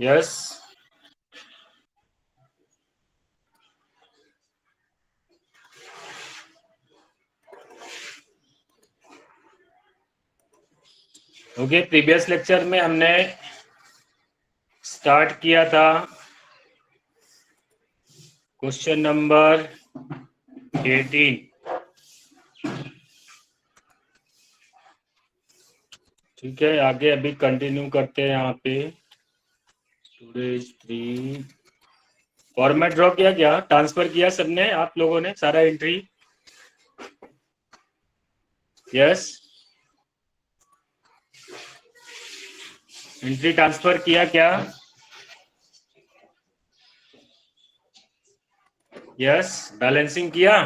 Yes. Okay, previous lecture में हमने start किया था क्वेश्चन नंबर 18। ठीक है, आगे अभी कंटिन्यू करते हैं। यहाँ पे स्टोरेज 3 फॉर्मेट ड्रॉ किया, क्या ट्रांसफर किया सबने, आप लोगों ने सारा एंट्री? यस, एंट्री ट्रांसफर किया क्या? यस, बैलेंसिंग किया?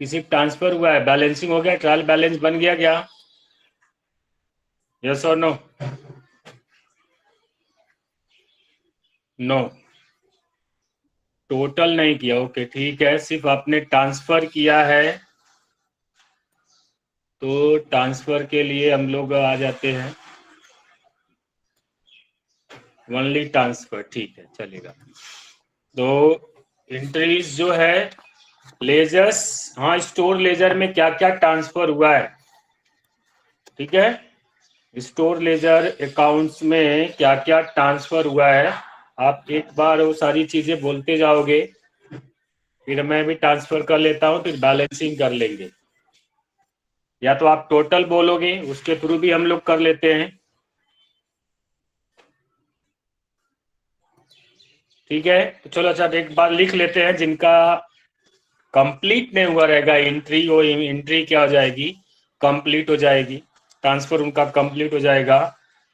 किसी ट्रांसफर हुआ है, बैलेंसिंग हो गया, ट्रायल बैलेंस बन गया क्या? यस और नो? नो, टोटल नहीं किया। ओके ठीक है, सिर्फ आपने ट्रांसफर किया है। तो ट्रांसफर के लिए हम लोग आ जाते हैं, ओनली ट्रांसफर। ठीक है, चलेगा। तो एंट्रीज जो है लेजर्स, हाँ स्टोर लेजर में क्या क्या ट्रांसफर हुआ है, ठीक है, स्टोर लेजर अकाउंट्स में क्या क्या ट्रांसफर हुआ है, आप एक बार वो सारी चीजें बोलते जाओगे, फिर मैं भी ट्रांसफर कर लेता हूँ, फिर बैलेंसिंग कर लेंगे। या तो आप टोटल बोलोगे, उसके थ्रू भी हम लोग कर लेते हैं। ठीक है, तो चलो अच्छा एक बार लिख लेते हैं, जिनका कंप्लीट नहीं हुआ रहेगा एंट्री, वो एंट्री क्या हो जाएगी, कंप्लीट हो जाएगी, ट्रांसफर उनका कंप्लीट हो जाएगा।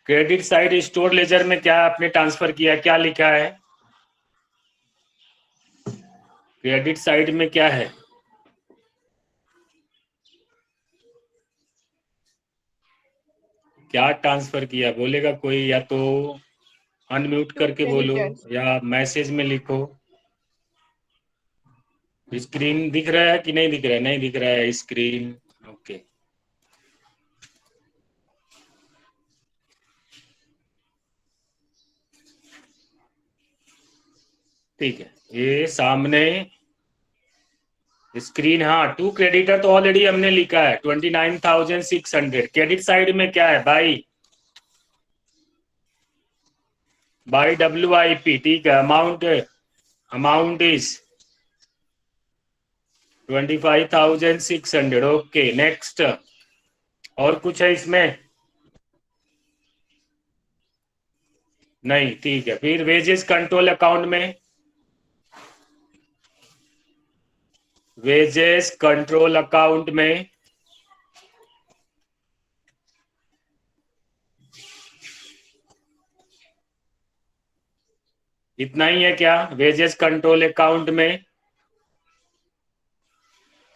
क्रेडिट साइड स्टोर लेजर में क्या आपने ट्रांसफर किया, क्या लिखा है क्रेडिट साइड में, क्या है? क्या ट्रांसफर किया बोलेगा कोई, या तो अनम्यूट टू करके बोलो क्रेडिटर्स। या मैसेज में लिखो। स्क्रीन दिख रहा है कि नहीं दिख रहा है? नहीं दिख रहा है स्क्रीन। ओके, ठीक है, ये सामने स्क्रीन। हाँ, टू क्रेडिटर तो ऑलरेडी हमने लिखा है 29,600। क्रेडिट साइड में क्या है भाई? बाई WIP, ठीक है। Amount is 25,600। ओके नेक्स्ट, और कुछ है इसमें? नहीं, ठीक है। फिर वेजेस कंट्रोल अकाउंट में, वेजेस कंट्रोल अकाउंट में इतना ही है क्या वेजेस कंट्रोल अकाउंट में?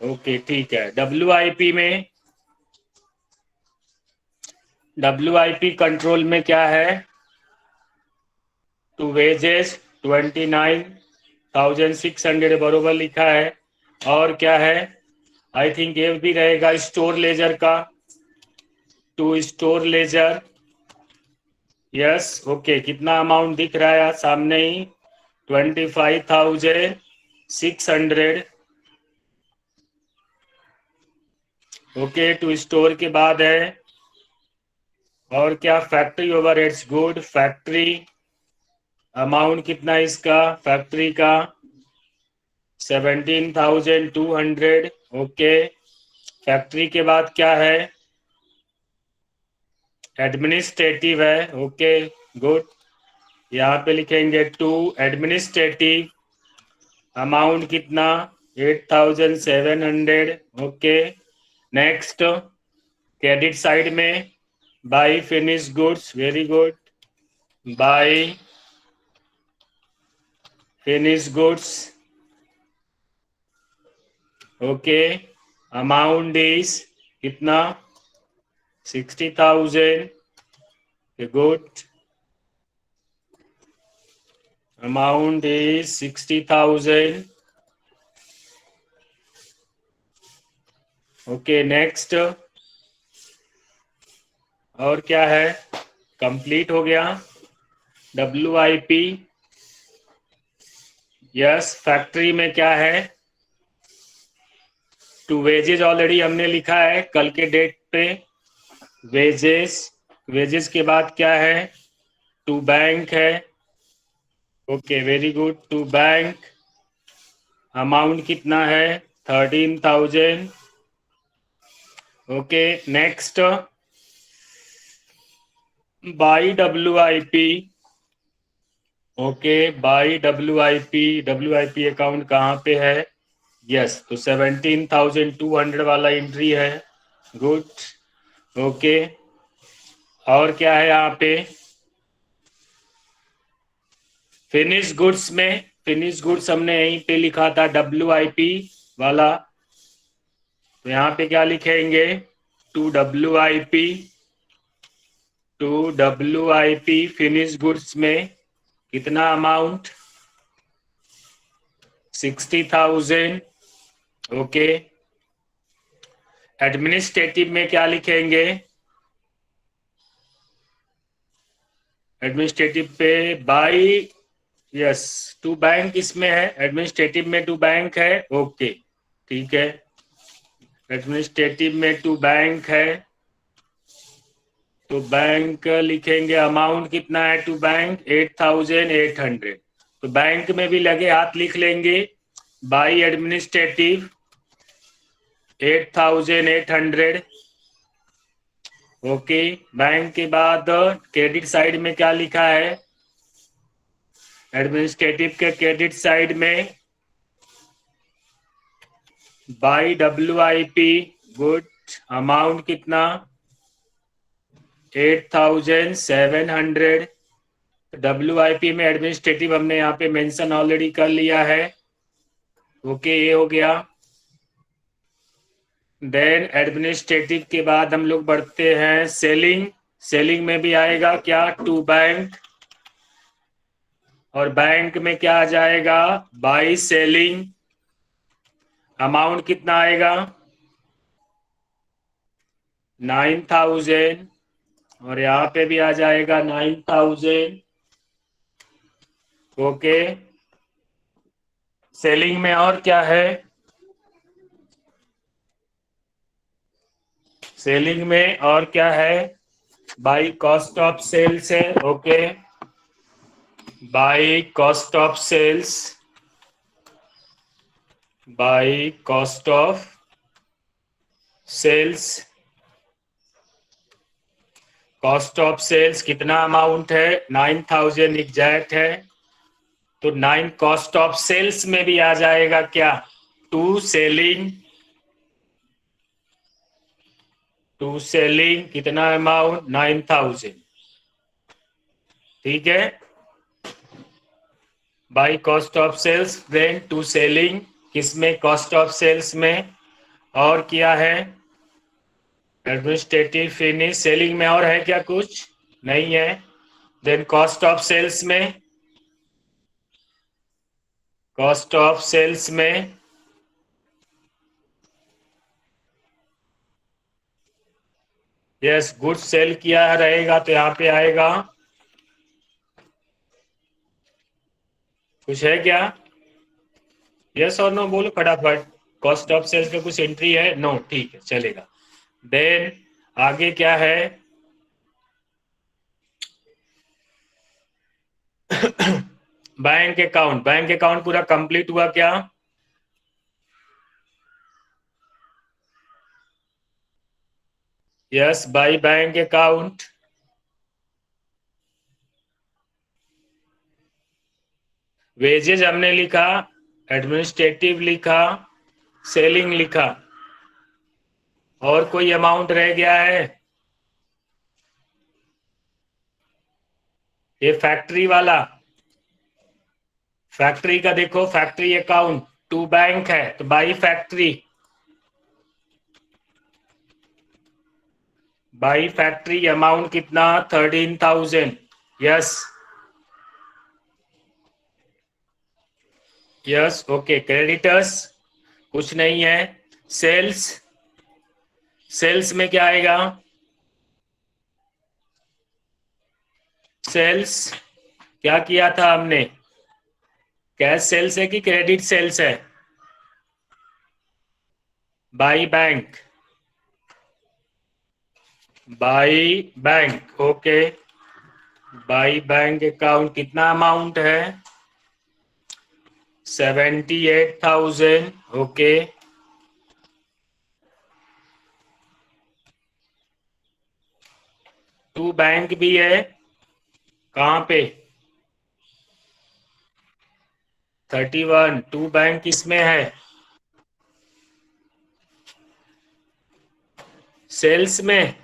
ओके ठीक है। WIP कंट्रोल में क्या है? टू वेजेस 29,600 बरोबर लिखा है। और क्या है? आई थिंक ये भी रहेगा स्टोर लेजर का, to store ledger. Yes, okay, कितना अमाउंट दिख रहा है सामने ही? 25,600। ओके, टू स्टोर के बाद है और क्या? Factory overheads, good. Factory amount कितना है इसका फैक्ट्री का? 17,200। ओके, फैक्ट्री के बाद क्या है? एडमिनिस्ट्रेटिव है। ओके गुड, यहाँ पे लिखेंगे टू एडमिनिस्ट्रेटिव, अमाउंट कितना? 8,700। ओके नेक्स्ट, क्रेडिट साइड में by finish goods, very good, by finish goods. Okay, amount is कितना? 60,000। Good, amount is 60,000। Okay next, और क्या है? कंप्लीट हो गया। WIP, yes. फैक्ट्री में क्या है? टू वेजेस ऑलरेडी हमने लिखा है कल के डेट पे। वेजेस, वेजेस के बाद क्या है? टू बैंक है। Okay, very good. To bank, amount कितना है? 13,000। Okay, next, by WIP। Okay, by WIP account कहाँ पे है? यस, तो 17,200 वाला एंट्री है। गुड। ओके, और क्या है यहाँ पे? फिनिश गुड्स में, फिनिश गुड्स हमने यहीं पे लिखा था WIP वाला, तो यहाँ पे क्या लिखेंगे? टू WIP फिनिश गुड्स में कितना अमाउंट? 60,000। ओके, एडमिनिस्ट्रेटिव में क्या लिखेंगे? एडमिनिस्ट्रेटिव पे बाई, यस, टू बैंक इसमें है, एडमिनिस्ट्रेटिव में टू बैंक है। ओके, ठीक है, एडमिनिस्ट्रेटिव में टू बैंक है, तो बैंक लिखेंगे। अमाउंट कितना है टू बैंक? 8,800। तो बैंक में भी लगे हाथ लिख लेंगे। By administrative 8,800। ओके, बैंक के बाद क्रेडिट साइड में क्या लिखा है? एडमिनिस्ट्रेटिव के क्रेडिट साइड में बाई WIP, गुड, अमाउंट कितना? 8,700। WIP में एडमिनिस्ट्रेटिव हमने यहाँ पे मेंशन ऑलरेडी कर लिया है। ओके, ये हो गया। देन एडमिनिस्ट्रेटिव के बाद हम लोग बढ़ते हैं सेलिंग। सेलिंग में भी आएगा क्या? टू बैंक, और बैंक में क्या आ जाएगा? By selling. अमाउंट कितना आएगा? 9,000, और यहाँ पे भी आ जाएगा 9,000। ओके, सेलिंग में और क्या है? सेलिंग में और क्या है? बाई कॉस्ट ऑफ सेल्स है। Okay, by cost of sales, by cost of sales. Cost of sales कितना अमाउंट है? 9,000 एग्जैक्ट है। तो 9 कॉस्ट ऑफ सेल्स में भी आ जाएगा क्या? टू सेलिंग, टू सेलिंग कितना अमाउंट? 9,000। ठीक है, by cost of sales then to selling, किसमें? कॉस्ट ऑफ सेल्स में। और क्या है? Administrative finish. सेलिंग में और है क्या कुछ? नहीं है। देन कॉस्ट ऑफ सेल्स में, कॉस्ट ऑफ सेल्स में यस, गुड्स सेल किया रहेगा तो यहाँ पे आएगा। कुछ है क्या? यस और नो बोलो फटाफट। कॉस्ट ऑफ सेल्स पे कुछ एंट्री है? नो, ठीक है, चलेगा। देन आगे क्या है? Bank account. बैंक अकाउंट पूरा कंप्लीट हुआ क्या? Yes, by bank account. Wages हमने लिखा, एडमिनिस्ट्रेटिव लिखा, सेलिंग लिखा, और कोई अमाउंट रह गया है? ये फैक्ट्री वाला, फैक्ट्री का देखो, फैक्ट्री अकाउंट टू बैंक है, तो by factory, by factory amount कितना? 13,000। Yes, yes, okay. क्रेडिटर्स कुछ नहीं है। सेल्स, सेल्स में क्या आएगा? सेल्स क्या किया था हमने? कैश सेल्स है कि क्रेडिट सेल्स है? By bank, by bank, okay. By bank account कितना अमाउंट है? 78,000, ओके। टू बैंक भी है, कहाँ पे? 31, टू बैंक किसमें है? सेल्स में।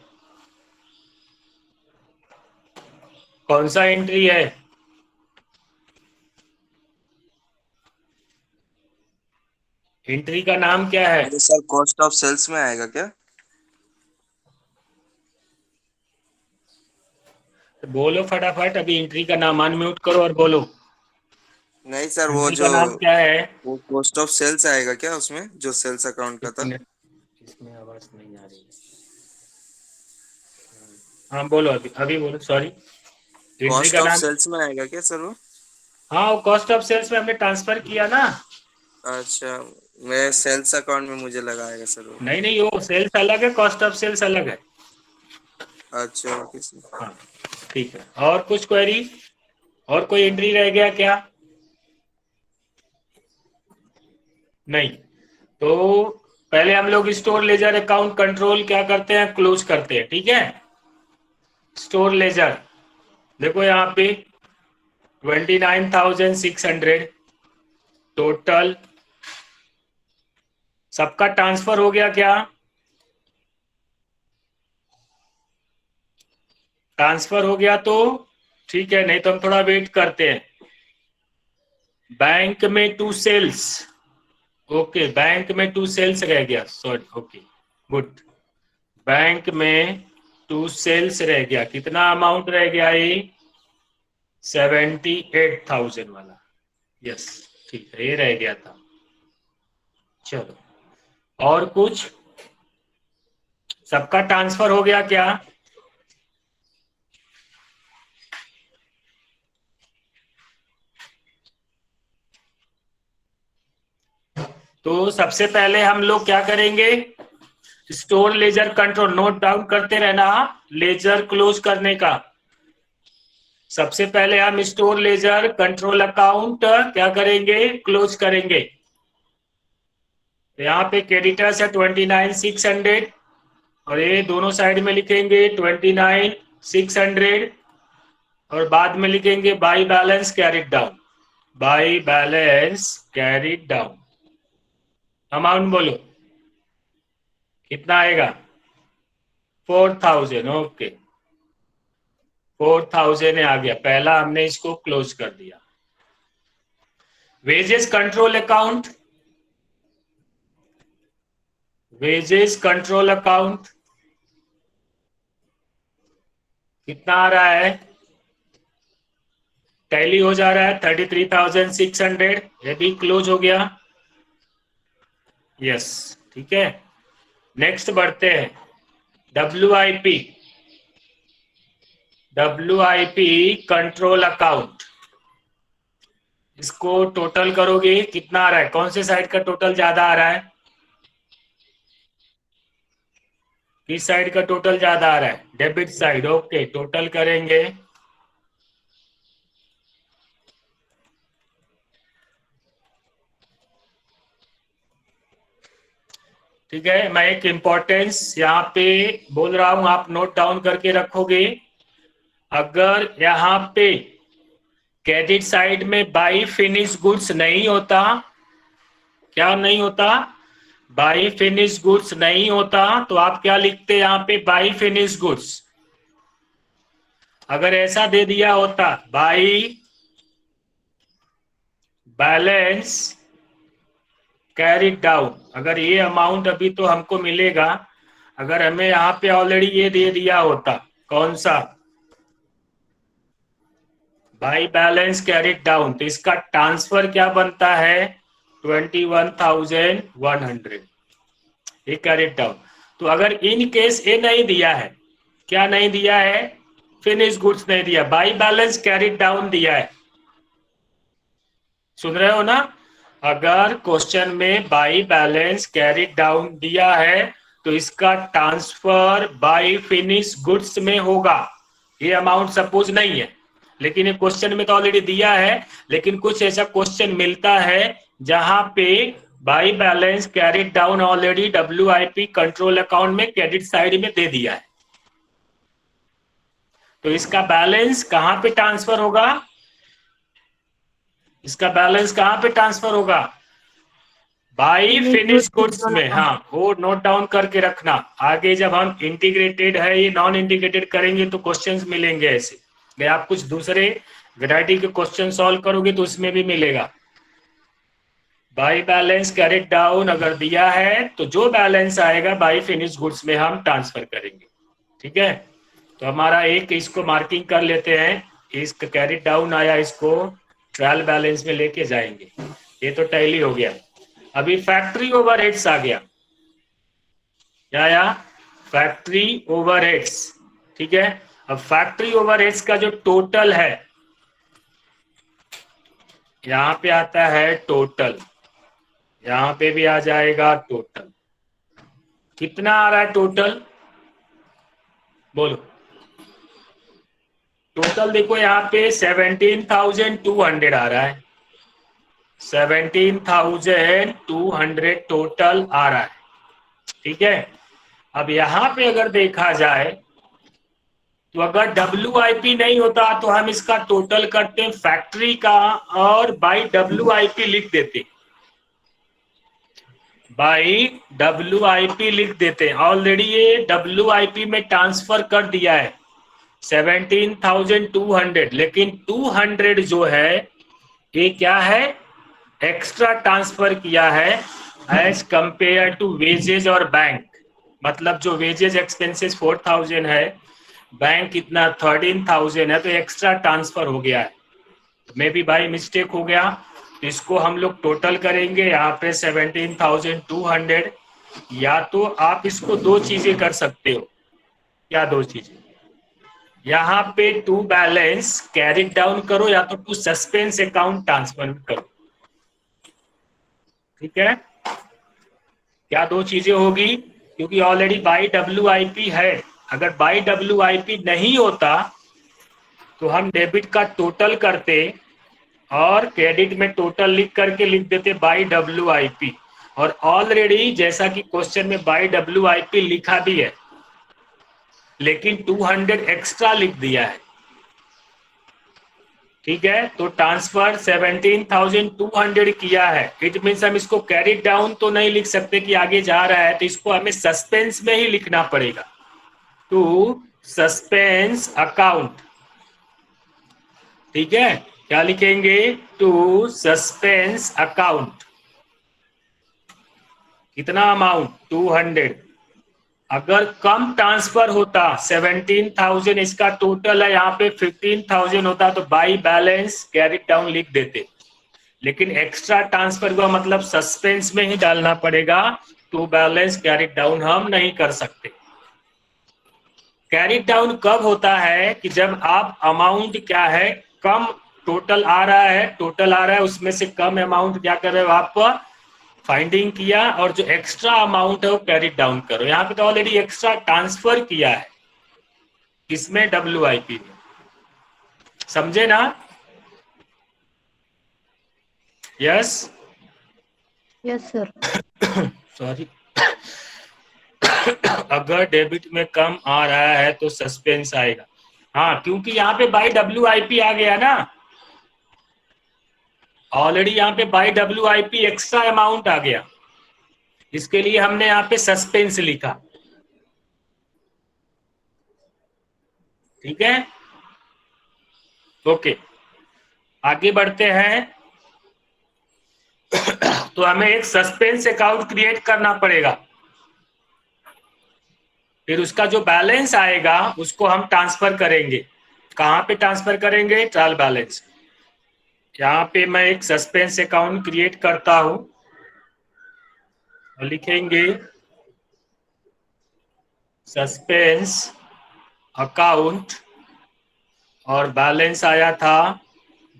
कौन सा एंट्री है? एंट्री का नाम क्या है? ये सर कॉस्ट ऑफ सेल्स में आएगा क्या? तो बोलो फटाफट, अभी एंट्री का नाम अनम्यूट करो और बोलो। नहीं सर, वो एंट्री जो का नाम क्या है? वो कॉस्ट ऑफ सेल्स आएगा क्या उसमें, जो सेल्स अकाउंट का एक था? मिनट, इसमें आवाज नहीं आ रही है। हाँ बोलो, अभी अभी बोलो, सॉरी। एंट्री कॉस्ट का ऑफ नाम? सेल्स में आएगा क्या सर वो? हाँ, वो कॉस्ट ऑफ सेल्स में हमने ट्रांसफर किया ना। अच्छा, मेरे सेल्स अकाउंट में मुझे लगा आएगा सर वो। नहीं नहीं, वो सेल्स अलग है, कॉस्ट ऑफ सेल्स अलग है। अच्छा, ओके सर। हाँ ठीक है। और कुछ क्वेरी? और कोई एंट्री रह गया क्या? नहीं। तो पहले हम लोग स्टोर लेजर अकाउंट कंट्रोल क्या करते हैं? क्लोज करते हैं, ठीक है। स्टोर लेजर देखो यहाँ पे 29,600 टोटल। सबका ट्रांसफर हो गया क्या? ट्रांसफर हो गया तो ठीक है, नहीं तो हम थोड़ा वेट करते हैं। बैंक में टू सेल्स, ओके, बैंक में टू सेल्स रह गया, सॉरी, ओके, गुड। बैंक में टू सेल्स रह गया, कितना अमाउंट रह गया ये? 78,000 वाला, यस, ठीक है, ये रह गया था। चलो, और कुछ? सबका ट्रांसफर हो गया क्या? तो सबसे पहले हम लोग क्या करेंगे? Store ledger control note down करते रहना, लेजर क्लोज करने का। सबसे पहले हम स्टोर लेजर कंट्रोल अकाउंट क्या करेंगे? क्लोज करेंगे। यहाँ पे क्रेडिटर्स है 29,600 और ये दोनों साइड में लिखेंगे 29,600 और बाद में लिखेंगे by balance carried down, by balance carried down. Amount बोलो कितना आएगा? 4,000, ओके, 4,000 आ गया, पहला हमने इसको क्लोज कर दिया। Wages control account, wages control account कितना आ रहा है? टैली हो जा रहा है 33,600, ये भी क्लोज हो गया, यस, ठीक है। नेक्स्ट बढ़ते हैं, WIP, WIP कंट्रोल अकाउंट, इसको टोटल करोगे कितना आ रहा है? कौन से साइड का टोटल ज्यादा आ रहा है? किस साइड का टोटल ज्यादा आ रहा है? डेबिट साइड, ओके, टोटल करेंगे। ठीक है, मैं एक इंपॉर्टेंस यहाँ पे बोल रहा हूं, आप नोट डाउन करके रखोगे। अगर यहाँ पे क्रेडिट साइड में बाई फिनिश गुड्स नहीं होता, क्या नहीं होता? बाई फिनिश गुड्स नहीं होता, तो आप क्या लिखते यहाँ पे? By finish goods. अगर ऐसा दे दिया होता बाई बैलेंस कैरिड डाउन, अगर ये अमाउंट अभी तो हमको मिलेगा, अगर हमें यहाँ पे ऑलरेडी ये दे दिया होता, कौन सा? बाई बैलेंस कैरिड डाउन, तो इसका ट्रांसफर क्या बनता है? 21,100, ये कैरिड डाउन। तो अगर इन केस ये नहीं दिया है, क्या नहीं दिया है? फिनिश गुड्स नहीं दिया, बाई बैलेंस कैरिड डाउन दिया है। सुन रहे हो ना? अगर क्वेश्चन में बाई बैलेंस कैरिड डाउन दिया है तो इसका ट्रांसफर बाई फिनिश गुड्स में होगा। ये अमाउंट सपोज नहीं है, लेकिन ये क्वेश्चन में तो ऑलरेडी दिया है। लेकिन कुछ ऐसा क्वेश्चन मिलता है जहां पे by balance carried down already WIP control account में क्रेडिट साइड में दे दिया है, तो इसका बैलेंस कहां पे ट्रांसफर होगा? इसका बैलेंस कहां पे ट्रांसफर होगा? बाई फिनिश गुड्स में। हाँ, वो नोट डाउन करके रखना। आगे जब हम इंटीग्रेटेड है ये नॉन इंटीग्रेटेड करेंगे तो क्वेश्चंस मिलेंगे ऐसे, या आप कुछ दूसरे वैरायटी के क्वेश्चन सॉल्व करोगे तो उसमें भी मिलेगा। बाई बैलेंस कैरिड डाउन अगर दिया है तो जो बैलेंस आएगा बाई फिनिश गुड्स में हम ट्रांसफर करेंगे। ठीक है, तो हमारा एक इसको मार्किंग कर लेते हैं, इसका कैरिड डाउन आया, इसको ट्रायल बैलेंस में लेके जाएंगे। ये तो टैली हो गया। अभी फैक्ट्री ओवरहेड्स आ गया। क्या आया? Factory overheads. ठीक है, अब फैक्ट्री ओवरहेड्स का जो टोटल है, यहां पे आता है टोटल, यहां पे भी आ जाएगा टोटल। कितना आ रहा है टोटल? बोलो। टोटल देखो यहाँ पे 17,200 आ रहा है, 17,200 टोटल आ रहा है। ठीक है, अब यहां पे अगर देखा जाए तो अगर WIP नहीं होता तो हम इसका टोटल करते हैं फैक्ट्री का और बाई WIP लिख देते, बाई WIP लिख देते हैं। ऑलरेडी ये WIP में ट्रांसफर कर दिया है 17,200, लेकिन 200 जो है ये क्या है? एक्स्ट्रा ट्रांसफर किया है एज कंपेयर टू वेजेज और बैंक। मतलब जो वेजेज एक्सपेंसेस 4,000 है, बैंक कितना 13,000 है, तो एक्स्ट्रा ट्रांसफर हो गया है। मे बी भाई मिस्टेक हो गया, तो इसको हम लोग टोटल करेंगे यहाँ पे 17,200। या तो आप इसको दो चीजें कर सकते हो। क्या दो चीजें? यहाँ पे टू बैलेंस कैरिड डाउन करो या तो टू सस्पेंस अकाउंट ट्रांसफर करो। ठीक है, क्या दो चीजें होगी? क्योंकि ऑलरेडी बाई WIP है। अगर बाई WIP नहीं होता तो हम डेबिट का टोटल करते और क्रेडिट में टोटल लिख करके लिख देते बाई WIP। और ऑलरेडी जैसा कि क्वेश्चन में बाई WIP लिखा भी है, लेकिन 200 एक्स्ट्रा लिख दिया है। ठीक है, तो ट्रांसफर 17,200 किया है। इट मीन्स हम इसको कैरी डाउन तो नहीं लिख सकते कि आगे जा रहा है, तो इसको हमें सस्पेंस में ही लिखना पड़ेगा, टू सस्पेंस अकाउंट। ठीक है, क्या लिखेंगे? To suspense account. कितना अमाउंट? 200। अगर कम ट्रांसफर होता 17,000 इसका टोटल है, यहाँ पे 15,000 होता तो बाई बैलेंस कैरी डाउन लिख देते, लेकिन एक्स्ट्रा ट्रांसफर हुआ मतलब सस्पेंस में ही डालना पड़ेगा। टू बैलेंस कैरी डाउन हम नहीं कर सकते। कैरी डाउन कब होता है? कि जब आप अमाउंट क्या है, कम टोटल आ रहा है, टोटल आ रहा है उसमें से कम अमाउंट क्या कर रहे हो आप? फाइंडिंग किया, और जो एक्स्ट्रा अमाउंट है वो कैरी डाउन करो। यहाँ पे तो ऑलरेडी एक्स्ट्रा ट्रांसफर किया है, इसमें WIP में। समझे ना? Yes yes sir. सॉरी। अगर डेबिट में कम आ रहा है तो सस्पेंस आएगा। हाँ, क्योंकि यहाँ पे बाई WIP आ गया ना, ऑलरेडी यहाँ पे बाई WIP एक्स्ट्रा अमाउंट आ गया, इसके लिए हमने यहाँ पे सस्पेंस लिखा। ठीक है, ओके, आगे बढ़ते हैं। तो हमें एक सस्पेंस अकाउंट क्रिएट करना पड़ेगा, फिर उसका जो बैलेंस आएगा उसको हम ट्रांसफर करेंगे। कहां पे ट्रांसफर करेंगे? Trial balance. यहाँ पे मैं एक सस्पेंस अकाउंट क्रिएट करता हूं और लिखेंगे सस्पेंस अकाउंट और बैलेंस आया था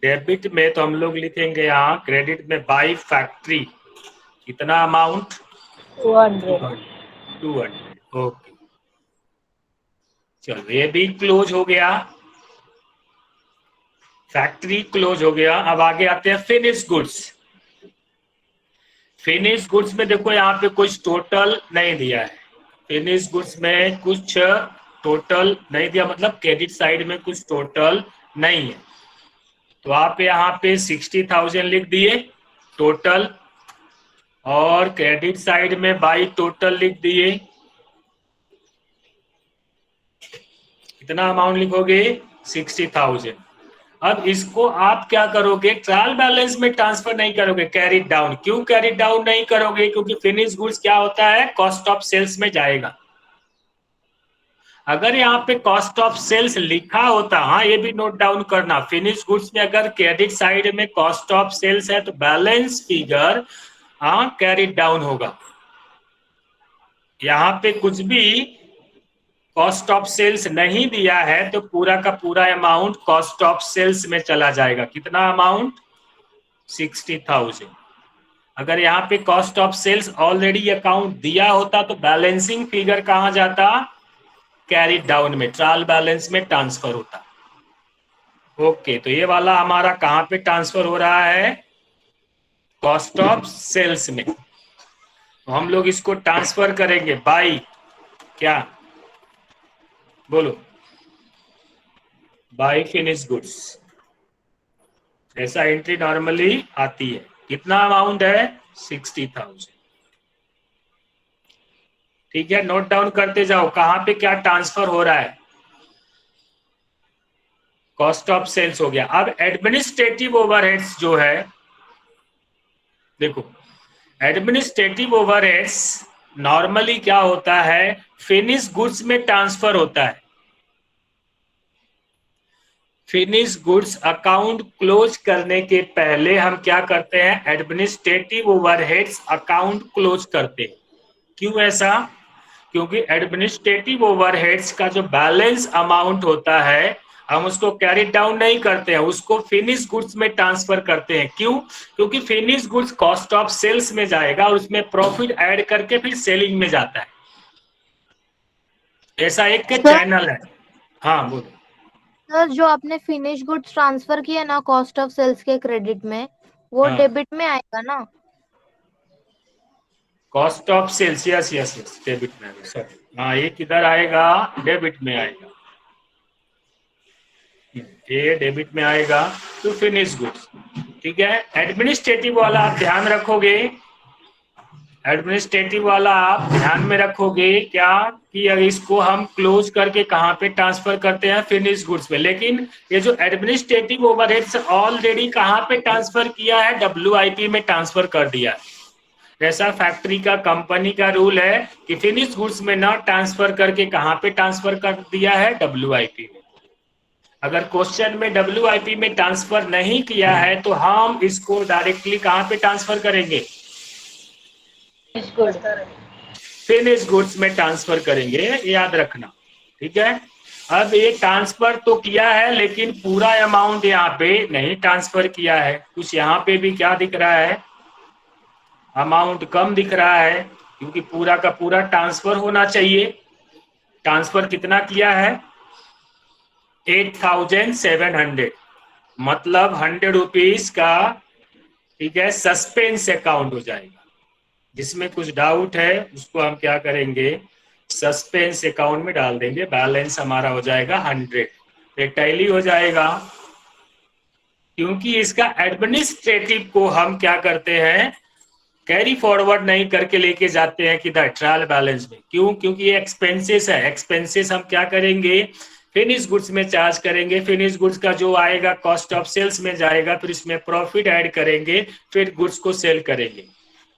डेबिट में, तो हम लोग लिखेंगे यहाँ क्रेडिट में बाई फैक्ट्री कितना अमाउंट 200. 200। ओके, चलो ये भी क्लोज हो गया, फैक्ट्री क्लोज हो गया। अब आगे आते हैं फिनिश गुड्स। फिनिश गुड्स में देखो यहाँ पे कुछ टोटल नहीं दिया है, फिनिश गुड्स में कुछ टोटल नहीं दिया, मतलब क्रेडिट साइड में कुछ टोटल नहीं है, तो आप यहाँ पे 60,000 लिख दिए टोटल, और क्रेडिट साइड में बाई टोटल लिख दिए। कितना अमाउंट लिखोगे 60,000। अब इसको आप क्या करोगे, ट्रायल बैलेंस में ट्रांसफर नहीं करोगे, कैरी डाउन। क्यों कैरी डाउन नहीं करोगे, क्योंकि फिनिश गुड्स क्या होता है, कॉस्ट ऑफ सेल्स में जाएगा। अगर यहाँ पे कॉस्ट ऑफ सेल्स लिखा होता, हाँ ये भी नोट डाउन करना, फिनिश गुड्स में अगर क्रेडिट साइड में कॉस्ट ऑफ सेल्स है तो बैलेंस फिगर हाँ कैरी डाउन होगा। यहाँ पे कुछ भी कॉस्ट ऑफ सेल्स नहीं दिया है तो पूरा का पूरा अमाउंट कॉस्ट ऑफ सेल्स में चला जाएगा। कितना अमाउंट 60,000। अगर यहाँ पे cost of sales already account दिया होता तो बैलेंसिंग फिगर कहाँ जाता, कैरी डाउन में, ट्रायल बैलेंस में ट्रांसफर होता। ओके, तो ये वाला हमारा कहाँ पे ट्रांसफर हो रहा है, कॉस्ट ऑफ सेल्स में। तो हम लोग इसको ट्रांसफर करेंगे बाई क्या, बोलो, बाई फिनिश गुड्स। ऐसा एंट्री नॉर्मली आती है। कितना अमाउंट है 60,000। ठीक है, नोट डाउन करते जाओ कहां पे क्या ट्रांसफर हो रहा है। कॉस्ट ऑफ सेल्स हो गया। अब एडमिनिस्ट्रेटिव ओवरहेड्स जो है, देखो एडमिनिस्ट्रेटिव ओवरहेड्स नॉर्मली क्या होता है, फिनिश गुड्स में ट्रांसफर होता है। फिनिश गुड्स अकाउंट क्लोज करने के पहले हम क्या करते हैं, एडमिनिस्ट्रेटिव ओवरहेड्स अकाउंट क्लोज करते हैं। क्यों ऐसा, क्योंकि एडमिनिस्ट्रेटिव ओवरहेड्स का जो बैलेंस अमाउंट होता है हम उसको कैरी डाउन नहीं करते हैं, उसको फिनिश गुड्स में ट्रांसफर करते हैं। क्यों, क्योंकि finish goods cost of sales में जाएगा और उसमें प्रॉफिट ऐड करके फिर सेलिंग में जाता है। ऐसा एक चैनल है। हाँ बोलो। सर जो आपने फिनिश गुड्स ट्रांसफर किया ना कॉस्ट ऑफ सेल्स के क्रेडिट में, वो हाँ। डेबिट में आएगा ना। Cost of sales, yes yes yes, debit में आएगा सर। हाँ ये किधर आएगा, डेबिट में आएगा, ये डेबिट में आएगा तो फिनिश गुड्स। ठीक है, एडमिनिस्ट्रेटिव वाला आप ध्यान रखोगे, एडमिनिस्ट्रेटिव वाला आप ध्यान में रखोगे क्या कि अगर इसको हम क्लोज करके कहाँ पे ट्रांसफर करते हैं, फिनिश गुड्स में। लेकिन ये जो एडमिनिस्ट्रेटिव ओवरहेड्स ऑलरेडी कहाँ पे ट्रांसफर किया है, WIP में ट्रांसफर कर दिया है। ऐसा फैक्ट्री का, कंपनी का रूल है कि फिनिश गुड्स में ना ट्रांसफर करके कहाँ पे ट्रांसफर कर दिया है, WIP में। अगर क्वेश्चन में WIP में ट्रांसफर नहीं किया है तो हम इसको डायरेक्टली कहाँ पे ट्रांसफर करेंगे, फिनिश गुड्स में ट्रांसफर करेंगे, याद रखना। ठीक है, अब ये ट्रांसफर तो किया है लेकिन पूरा अमाउंट यहाँ पे नहीं ट्रांसफर किया है। कुछ यहाँ पे भी क्या दिख रहा है, अमाउंट कम दिख रहा है, क्योंकि पूरा का पूरा ट्रांसफर होना चाहिए। ट्रांसफर कितना किया है 8,700, मतलब 100 रुपीज का। ठीक है, सस्पेंस अकाउंट हो जाएगा। जिसमें कुछ डाउट है उसको हम क्या करेंगे, सस्पेंस अकाउंट में डाल देंगे, बैलेंस हमारा हो जाएगा 100, टैली हो जाएगा। क्योंकि इसका एडमिनिस्ट्रेटिव को हम क्या करते हैं, कैरी फॉरवर्ड नहीं करके लेके जाते हैं किधर, ट्रायल बैलेंस में। क्यों, क्योंकि ये एक्सपेंसेस है, एक्सपेंसेस हम क्या करेंगे, फिनिश गुड्स में चार्ज करेंगे। फिनिश गुड्स का जो आएगा कॉस्ट ऑफ सेल्स में जाएगा, फिर इसमें प्रॉफिट ऐड करेंगे, फिर गुड्स को सेल करेंगे।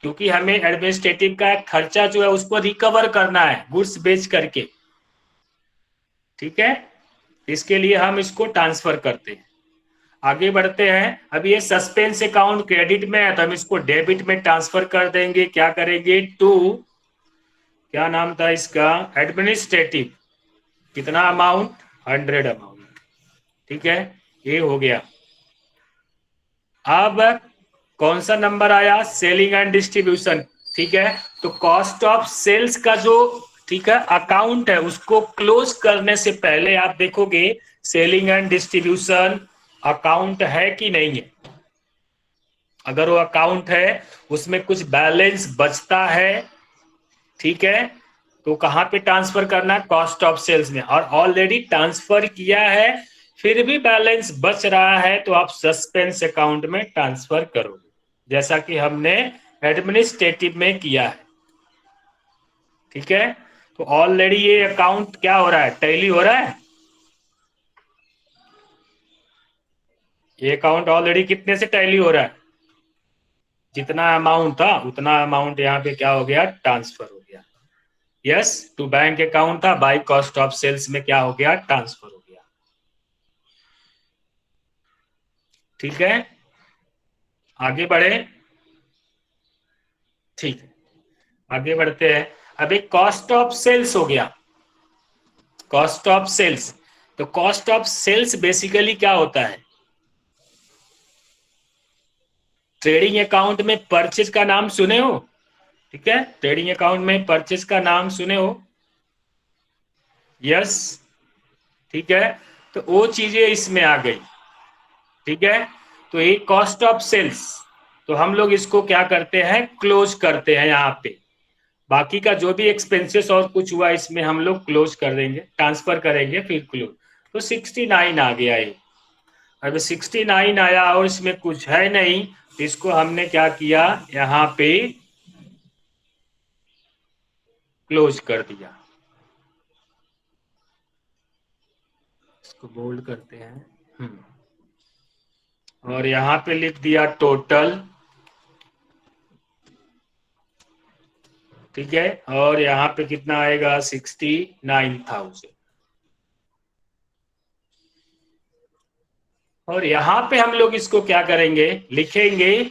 क्योंकि हमें एडमिनिस्ट्रेटिव का खर्चा जो है उसको रिकवर करना है गुड्स बेच करके। ठीक है, इसके लिए हम इसको ट्रांसफर करते हैं। आगे बढ़ते हैं। अब ये सस्पेंस अकाउंट क्रेडिट में है तो हम इसको डेबिट में ट्रांसफर कर देंगे। क्या करेंगे, टू, क्या नाम था इसका, एडमिनिस्ट्रेटिव। कितना अमाउंट, 100 अमाउंट। ठीक है, ये हो गया। अब कौन सा नंबर आया? Selling and distribution. ठीक है, तो कॉस्ट ऑफ सेल्स का जो, ठीक है, अकाउंट है उसको क्लोज करने से पहले आप देखोगे सेलिंग एंड डिस्ट्रीब्यूशन अकाउंट है कि नहीं है। अगर वो अकाउंट है, उसमें कुछ बैलेंस बचता है, ठीक है, तो कहां पे ट्रांसफर करना है? कॉस्ट ऑफ सेल्स में। और ऑलरेडी ट्रांसफर किया है फिर भी बैलेंस बच रहा है तो आप सस्पेंस अकाउंट में ट्रांसफर करोगे, जैसा कि हमने एडमिनिस्ट्रेटिव में किया है। ठीक है, तो ऑलरेडी ये अकाउंट क्या हो रहा है? टैली हो रहा है। ये अकाउंट ऑलरेडी कितने से टैली हो रहा है? जितना अमाउंट था उतना अमाउंट यहाँ पे क्या हो गया? ट्रांसफर हो गया। यस, टू बैंक अकाउंट था, बाय कॉस्ट ऑफ सेल्स में क्या हो गया? ट्रांसफर हो गया। ठीक है, आगे बढ़े। ठीक है, आगे बढ़ते हैं। अब एक कॉस्ट ऑफ सेल्स हो गया, कॉस्ट ऑफ सेल्स। तो कॉस्ट ऑफ सेल्स बेसिकली क्या होता है? ट्रेडिंग अकाउंट में परचेज का नाम सुने हो? ठीक है, ट्रेडिंग अकाउंट में परचेज का नाम सुने हो? यस, ठीक है, तो वो चीजें इसमें आ गई। ठीक है, तो ये कॉस्ट ऑफ सेल्स, तो हम लोग इसको क्या करते हैं? क्लोज करते हैं यहाँ पे। बाकी का जो भी एक्सपेंसेस और कुछ हुआ इसमें हम लोग क्लोज कर देंगे, ट्रांसफर करेंगे फिर क्लोज। तो 69 आ गया ये। अब 69 आया और इसमें कुछ है नहीं, तो इसको हमने क्या किया? यहाँ पे क्लोज कर दिया। इसको बोल्ड करते हैं। और यहाँ पे लिख दिया टोटल। ठीक है, और यहाँ पे कितना आएगा? 69,000। और यहाँ पे हम लोग इसको क्या करेंगे? लिखेंगे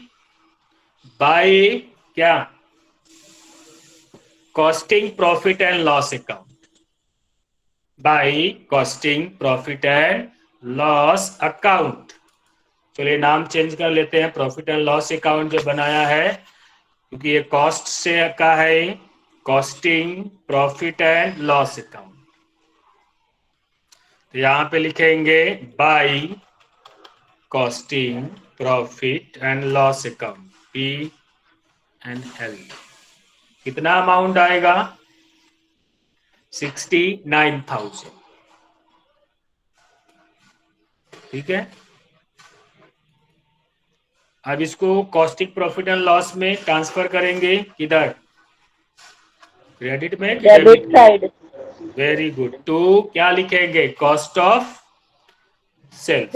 बाय क्या? Costing profit and loss account. By costing profit and loss account. चलिए नाम चेंज कर लेते हैं, प्रॉफिट एंड लॉस अकाउंट जो बनाया है, क्योंकि ये कॉस्ट से का है, costing profit and loss account. तो यहां पे लिखेंगे by costing profit and loss account, P&L। कितना अमाउंट आएगा? 69,000। ठीक है, अब इसको कॉस्टिंग प्रॉफिट एंड लॉस में ट्रांसफर करेंगे किधर? क्रेडिट में कि debit side? Very good. To क्या लिखेंगे? Cost of sales.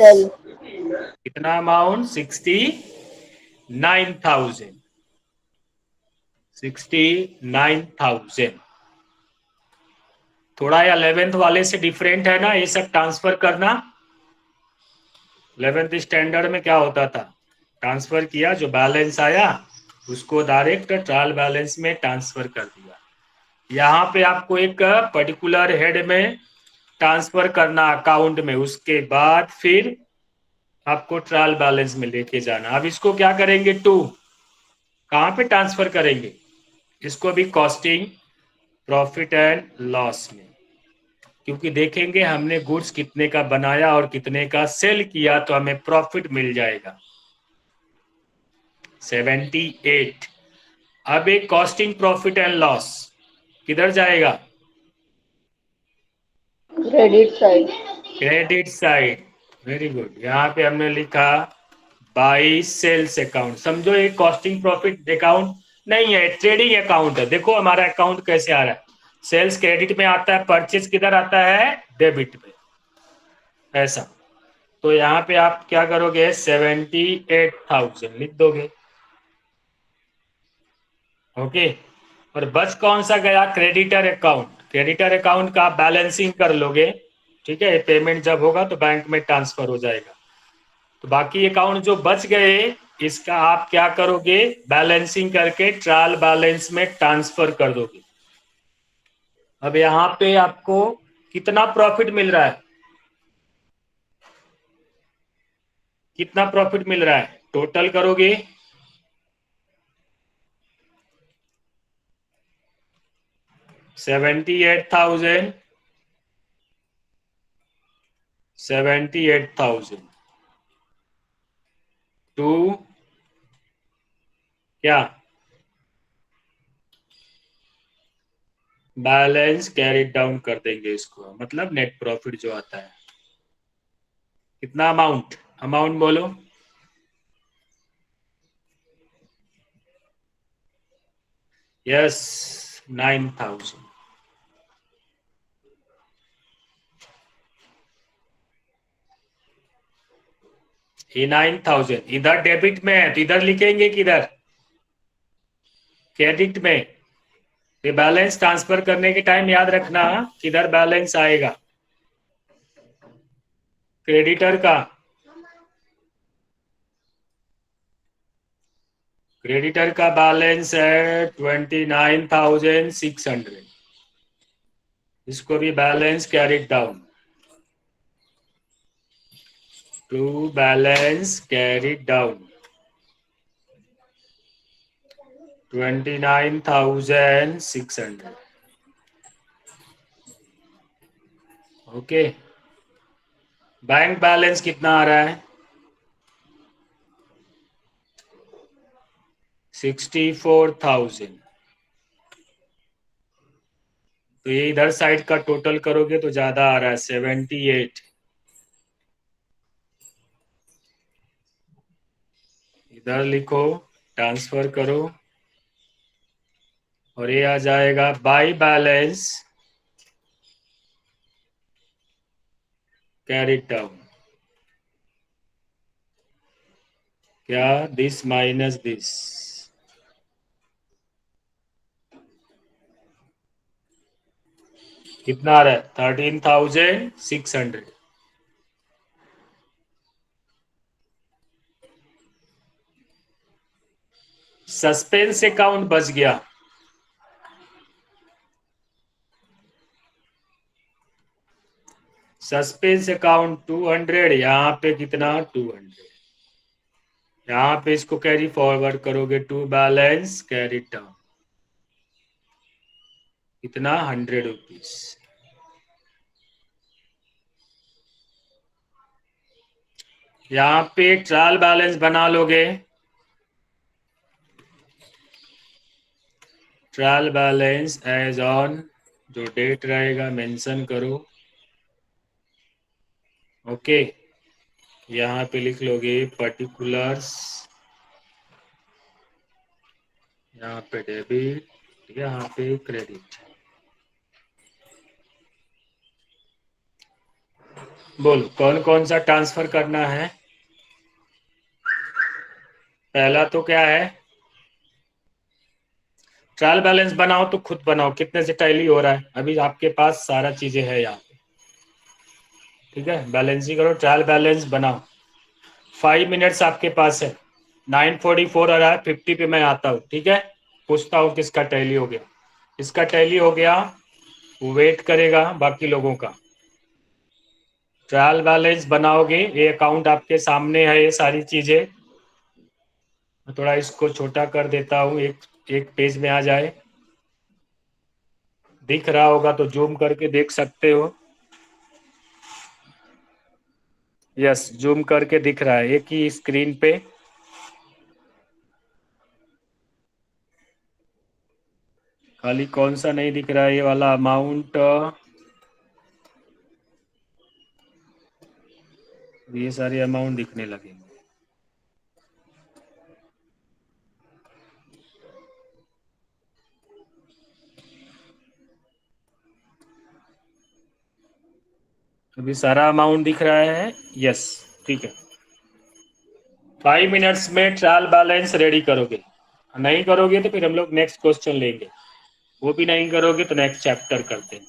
कितना अमाउंट? 69,000। 69,000 थोड़ा या 11th वाले से डिफरेंट है ना ये सब ट्रांसफर करना। 11th स्टैंडर्ड में क्या होता था? ट्रांसफर किया, जो बैलेंस आया उसको डायरेक्ट ट्रायल बैलेंस में ट्रांसफर कर दिया। यहाँ पे आपको एक पर्टिकुलर हेड में ट्रांसफर करना अकाउंट में, उसके बाद फिर आपको ट्रायल बैलेंस में लेके जाना। अब इसको क्या करेंगे? टू कहां पे ट्रांसफर करेंगे? इसको भी कॉस्टिंग प्रॉफिट एंड लॉस में, क्योंकि देखेंगे हमने गुड्स कितने का बनाया और कितने का सेल किया तो हमें प्रॉफिट मिल जाएगा। 78। अब एक कॉस्टिंग प्रॉफिट एंड लॉस किधर जाएगा? Credit side. Credit side. Very good, यहाँ पे हमने लिखा बाई सेल्स अकाउंट। समझो ये कॉस्टिंग प्रॉफिट अकाउंट नहीं है, ट्रेडिंग अकाउंट है। देखो हमारा अकाउंट कैसे आ रहा है, सेल्स क्रेडिट में आता है, परचेज किधर आता है? डेबिट में, ऐसा। तो यहाँ पे आप क्या करोगे? 78,000 लिख दोगे। ओके, और बच कौन सा गया? Creditor account. क्रेडिटर अकाउंट का बैलेंसिंग कर लोगे। ठीक है, पेमेंट जब होगा तो बैंक में ट्रांसफर हो जाएगा। तो बाकी अकाउंट जो बच गए इसका आप क्या करोगे? बैलेंसिंग करके ट्रायल बैलेंस में ट्रांसफर कर दोगे। अब यहाँ पे आपको कितना प्रॉफिट मिल रहा है? कितना प्रॉफिट मिल रहा है? टोटल करोगे 78,000, 78,000 टू क्या? बैलेंस कैरी डाउन कर देंगे इसको, मतलब नेट प्रॉफिट जो आता है। कितना अमाउंट? अमाउंट बोलो। यस, 9,000। ये 9,000 इधर डेबिट में है तो इधर लिखेंगे किधर? क्रेडिट में। ये बैलेंस ट्रांसफर करने के टाइम याद रखना किधर बैलेंस आएगा। क्रेडिटर का, क्रेडिटर का बैलेंस है 29,600। इसको भी balance carried down to balance carried down 29,600। Okay. Bank balance कितना आ रहा है? 64,000। तो ये इधर साइड का टोटल करोगे तो ज्यादा आ रहा है, 78। इधर लिखो, ट्रांसफर करो और ये आ जाएगा बाई बैलेंस कैरिड डाउन। क्या? This minus this. कितना आ रहा है? 13,600। सस्पेंस अकाउंट बच गया। सस्पेंस अकाउंट 200, यहाँ पे कितना? 200। यहाँ पे इसको कैरी फॉरवर्ड करोगे टू बैलेंस कैरी डाउन, कितना? 100 रुपीज। यहाँ पे ट्रायल बैलेंस बना लोगे। ट्रायल बैलेंस एज ऑन, जो डेट रहेगा मेंशन करो। ओके। यहाँ पे लिख लोगे पर्टिकुलर्स, यहाँ पे डेबिट, यहाँ पे क्रेडिट। बोलो कौन कौन सा ट्रांसफर करना है? पहला तो क्या है? ट्रायल बैलेंस बनाओ तो खुद बनाओ कितने से टैली हो रहा है, अभी आपके पास सारा चीजें है यहाँ पे। ठीक है, बैलेंसिंग करो, ट्रायल बैलेंस बनाओ। 5 मिनट्स आपके पास है। 9:44 आ रहा है, 50 पे मैं आता हूँ। ठीक है, पूछता हूँ किसका टैली हो गया। इसका टैली हो गया, वेट करेगा बाकी लोगों का। ट्रायल बैलेंस बनाओगे, ये अकाउंट आपके सामने है, ये सारी चीजें। मैं थोड़ा इसको छोटा कर देता हूँ, एक एक पेज में आ जाए। दिख रहा होगा तो जूम करके देख सकते हो। यस, जूम करके दिख रहा है एक ही स्क्रीन पे। खाली कौन सा नहीं दिख रहा है? ये वाला अमाउंट, ये सारे अमाउंट दिखने लगेंगे। अभी सारा अमाउंट दिख रहा है। यस, ठीक है। 5 मिनट्स में ट्रायल बैलेंस रेडी करोगे। नहीं करोगे तो फिर हम लोग नेक्स्ट क्वेश्चन लेंगे। वो भी नहीं करोगे तो नेक्स्ट चैप्टर करते हैं।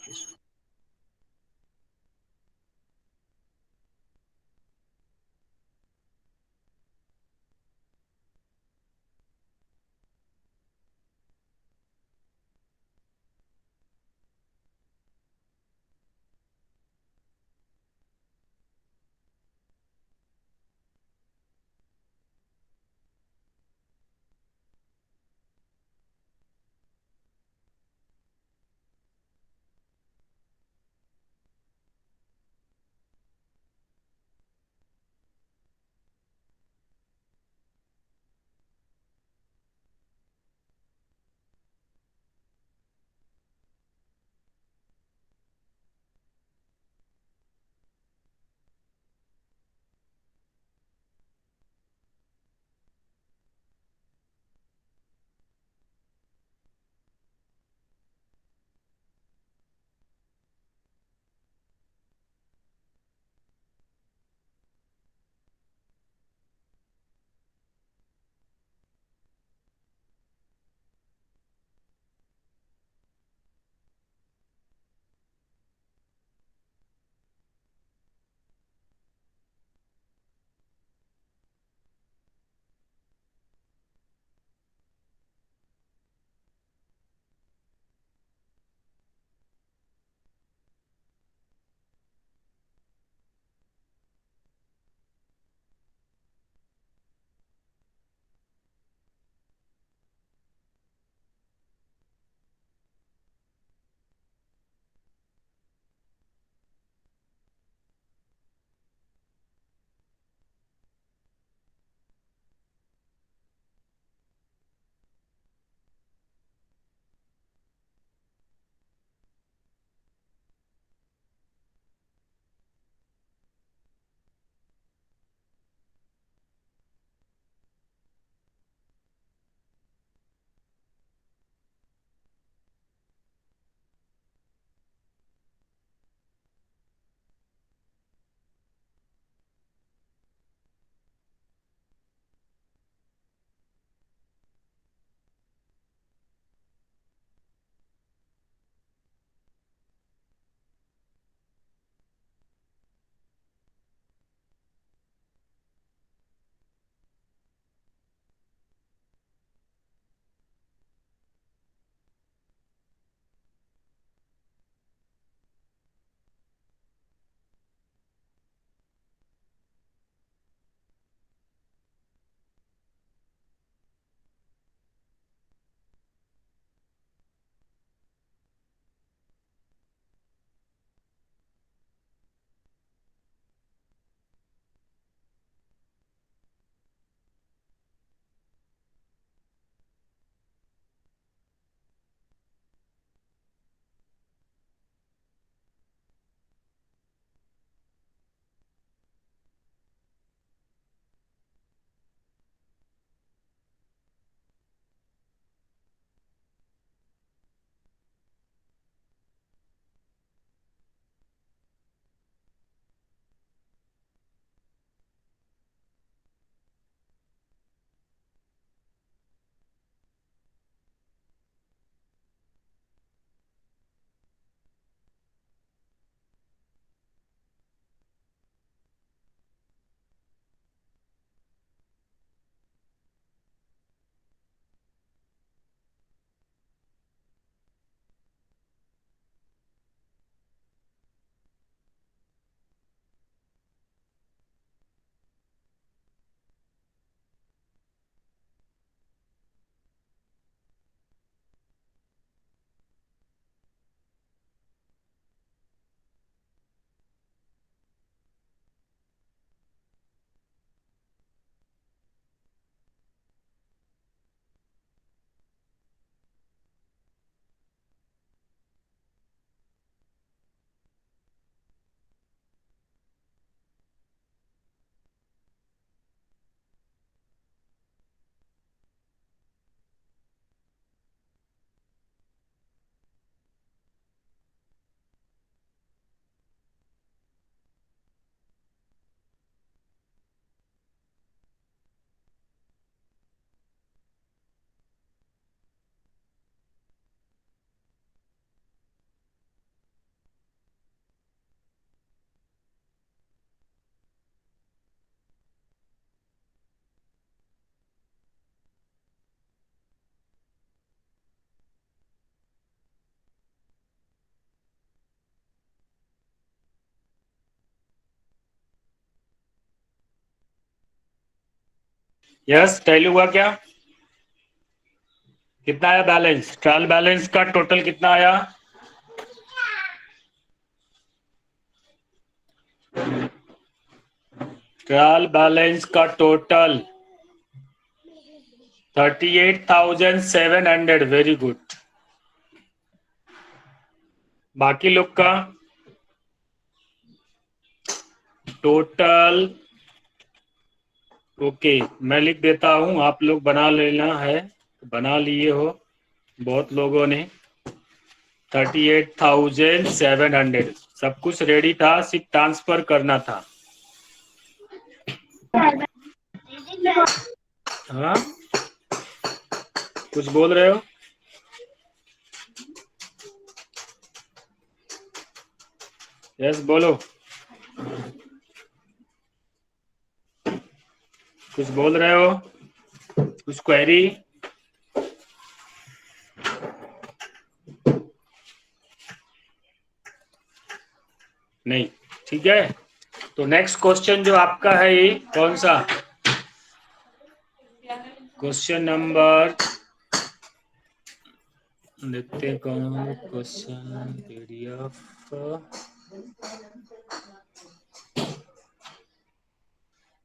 यस, टैली हुआ क्या? कितना आया बैलेंस? ट्रायल बैलेंस का टोटल कितना आया? ट्रायल बैलेंस का टोटल 38,700। Very good. बाकी लोग का टोटल ओके, मैं लिख देता हूं, आप लोग बना लेना है। बना लिए हो बहुत लोगों ने। 38,700 सब कुछ रेडी था, सिर्फ ट्रांसफर करना था। हाँ, कुछ बोल रहे हो? यस बोलो, कुछ बोल रहे हो? कुछ क्वेरी? नहीं, ठीक है। तो नेक्स्ट क्वेश्चन जो आपका है ये कौन सा? क्वेश्चन नंबर देखते हैं कौन क्वेश्चन पीडीएफ।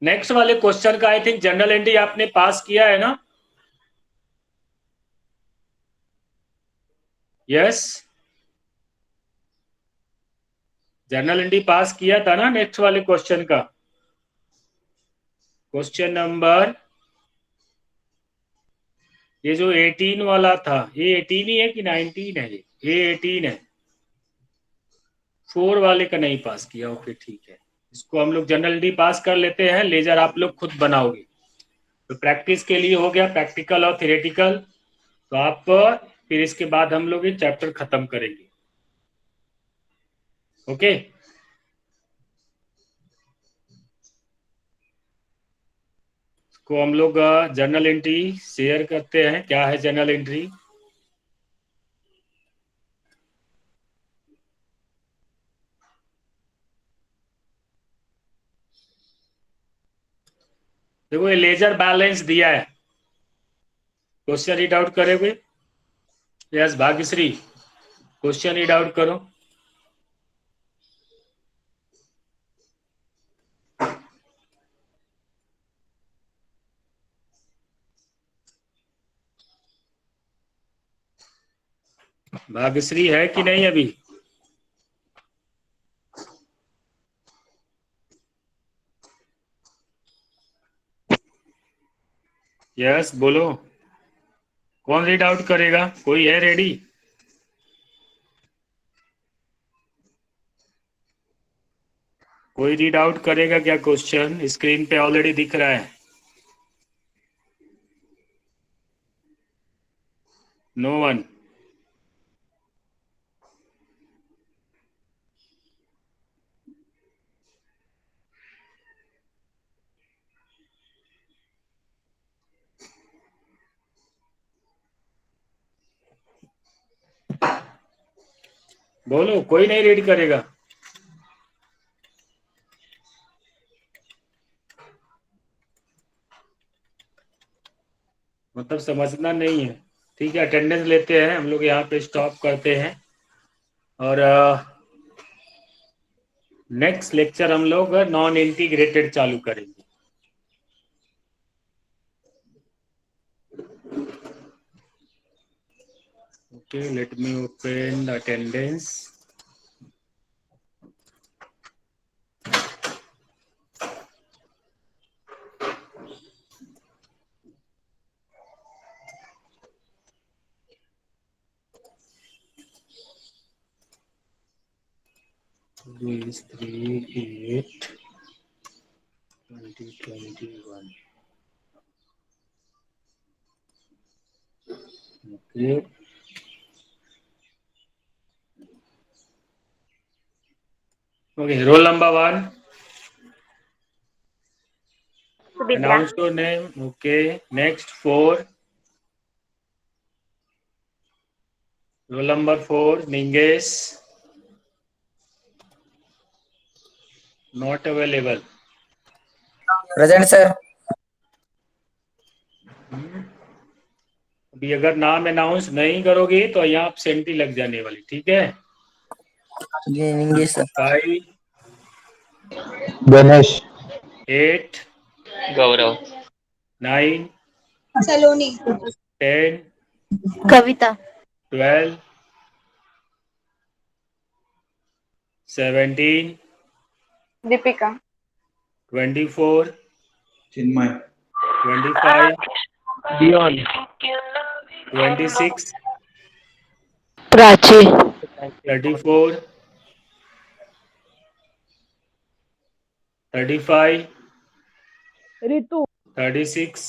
नेक्स्ट वाले क्वेश्चन का आई थिंक जनरल एंट्री आपने पास किया है ना? यस, जनरल एंट्री पास किया था ना नेक्स्ट वाले क्वेश्चन का? क्वेश्चन नंबर ये जो 18 वाला था, ये 18 ही है कि 19 है? ये 18 है। 4 वाले का नहीं पास किया। ओके ठीक है, इसको हम लोग जनरल एंट्री पास कर लेते हैं। लेजर आप लोग खुद बनाओगे। तो प्रैक्टिस के लिए हो गया प्रैक्टिकल और थियोरेटिकल। तो आप फिर इसके बाद हम लोग ये चैप्टर खत्म करेंगे। ओके, को हम लोग जर्नल एंट्री शेयर करते हैं। क्या है जर्नल एंट्री? देखो ये लेजर बैलेंस दिया है, क्वेश्चन रीड आउट करोगे? Yes Bhagyashree, question read out करो। भाग्यश्री है कि नहीं अभी? यस बोलो, कौन रीड आउट करेगा? कोई है रेडी? कोई रीड आउट करेगा क्या? क्वेश्चन स्क्रीन पे ऑलरेडी दिख रहा है। No one? बोलो, कोई नहीं रीड करेगा? मतलब समझना नहीं है? ठीक है, अटेंडेंस लेते हैं हम लोग, यहाँ पे स्टॉप करते हैं। और नेक्स्ट लेक्चर हम लोग नॉन इंटीग्रेटेड चालू करेंगे। Okay, let me open the attendance. Is 3/8/2021. Okay. Okay, roll number 1. Announce your name. Okay. Next 4. Roll number 4. Ningesh. Not available. Present sir. भी अगर नाम अनाउंस नहीं करोगे तो यहाँ एब्सेंटी लग जाने वाली, ठीक है। जी sir. 5, Ganesh, 8, Gaurav, 9, Saloni, 10, Kavita, 12, 17, Deepika, 24, Chinmay, 25, Dion, 26, Prachi, 34, 35, Ritu, 36,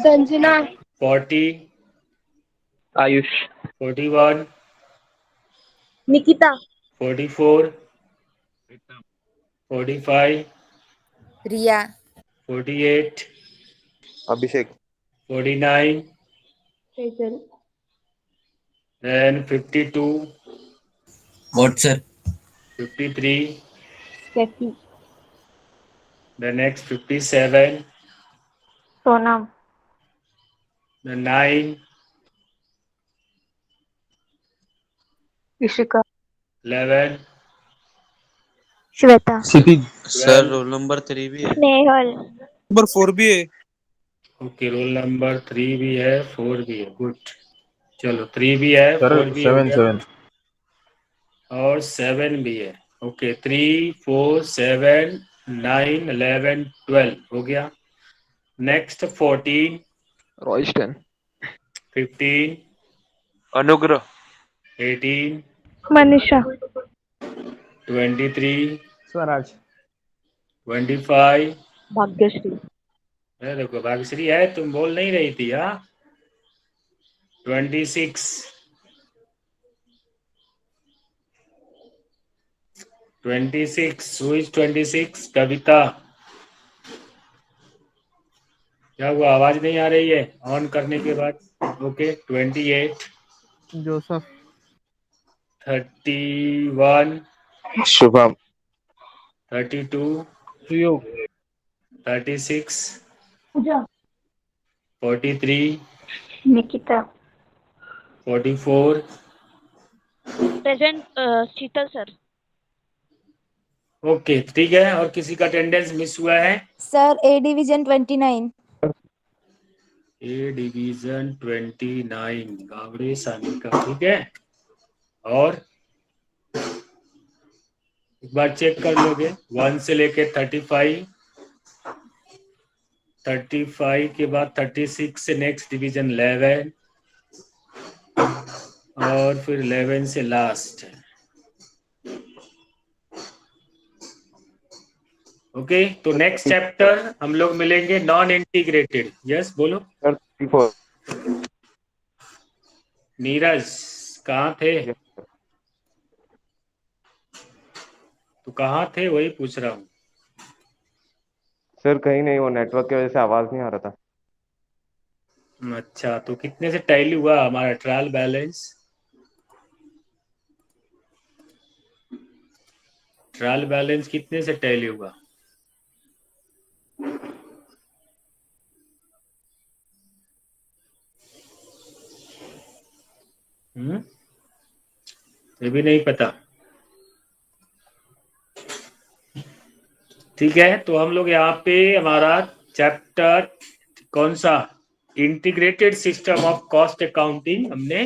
Sanjana, 40, Ayush, 41, Nikita, 44, 45, Riya, 48, Abhishek, 49, Sejal, then 52, what sir? 53, Kaifi, the next 57, Sonam, the 9, Ishika, 11, Shweta, Kshitij, sir 12, roll number 3 भी है, स्नेहल, नंबर 4 भी है। ओके रोल नंबर 3 भी है, 4 भी है, गुड। चलो 3 भी है, 4 भी हो गया 7 और 7 भी है। ओके 3, 4, 7, 9, 11, 12 हो गया। नेक्स्ट 14, रॉयस्टन, 15, अनुग्रह, 18, मनीषा, 23, स्वराज, 25, भाग्यश्री, अरे देखो भाग्यश्री है, तुम बोल नहीं रही थी हाँ। 26, 26, who is 26? कविता, क्या हुआ, आवाज नहीं आ रही है ऑन करने के बाद? Okay 28, Joseph, 31, Shubham, 32, Suyog, 36, Pooja, 43, Nikita, 44, present Sheetal sir, okay ठीक है। और किसी का अटेंडेंस मिस हुआ है? Sir A division 29। A division 29 Gawade Sani का, ठीक है। और एक बार चेक कर लोगे 1 से लेके 35, 35 के बाद 36 से नेक्स्ट डिवीजन 11 और फिर 11 से लास्ट है। ओके तो नेक्स्ट चैप्टर हम लोग मिलेंगे नॉन इंटीग्रेटेड। यस बोलो नीरज, कहाँ थे? तो कहाँ थे वही पूछ रहा हूँ। सर कहीं नहीं, वो नेटवर्क की वजह से आवाज नहीं आ रहा था। अच्छा तो कितने से टैली हुआ हमारा ट्रायल बैलेंस? ट्रायल बैलेंस कितने से टैली हुआ? ये भी नहीं पता। ठीक है तो हम लोग यहाँ पे हमारा चैप्टर कौन सा, integrated system of cost accounting हमने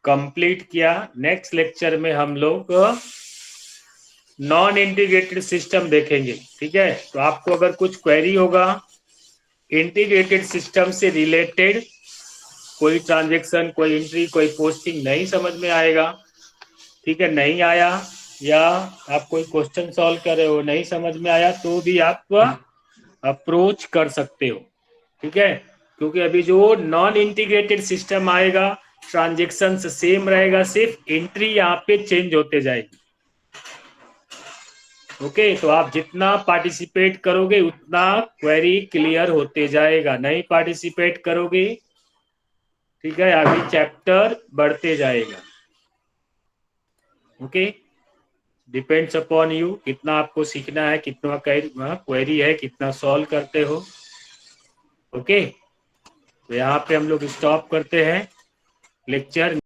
कंप्लीट किया। नेक्स्ट लेक्चर में हम लोग नॉन इंटीग्रेटेड सिस्टम देखेंगे। ठीक है तो आपको अगर कुछ क्वेरी होगा इंटीग्रेटेड सिस्टम से रिलेटेड, कोई ट्रांजैक्शन, कोई एंट्री, कोई पोस्टिंग नहीं समझ में आएगा, ठीक है, नहीं आया या आप कोई क्वेश्चन सॉल्व कर रहे हो नहीं समझ में आया तो भी आप अप्रोच कर सकते हो। ठीक है क्योंकि अभी जो नॉन इंटीग्रेटेड सिस्टम आएगा ट्रांजैक्शन सेम रहेगा, सिर्फ एंट्री यहाँ पे चेंज होते जाएगी। ओके तो आप जितना पार्टिसिपेट करोगे उतना क्वेरी क्लियर होते जाएगा, नहीं पार्टिसिपेट करोगे ठीक है आगे चैप्टर बढ़ते जाएगा। ओके डिपेंड्स अपॉन यू, कितना आपको सीखना है, कितना क्वेरी है, कितना सॉल्व करते हो। ओके तो यहाँ पे हम लोग स्टॉप करते हैं लेक्चर।